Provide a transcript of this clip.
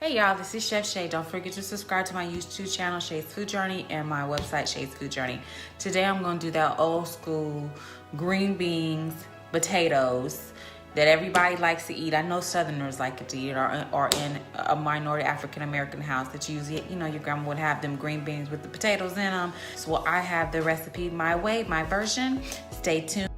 Hey y'all, this is Chef Shay. Don't forget to subscribe to my YouTube channel, Shay's Food Journey, and my website, Shay's Food Journey. Today I'm going to do that old school green beans, potatoes that everybody likes to eat. I know Southerners like it to eat, or in a minority African American house that usually, your grandma would have them green beans with the potatoes in them. So I have the recipe my way, my version. Stay tuned.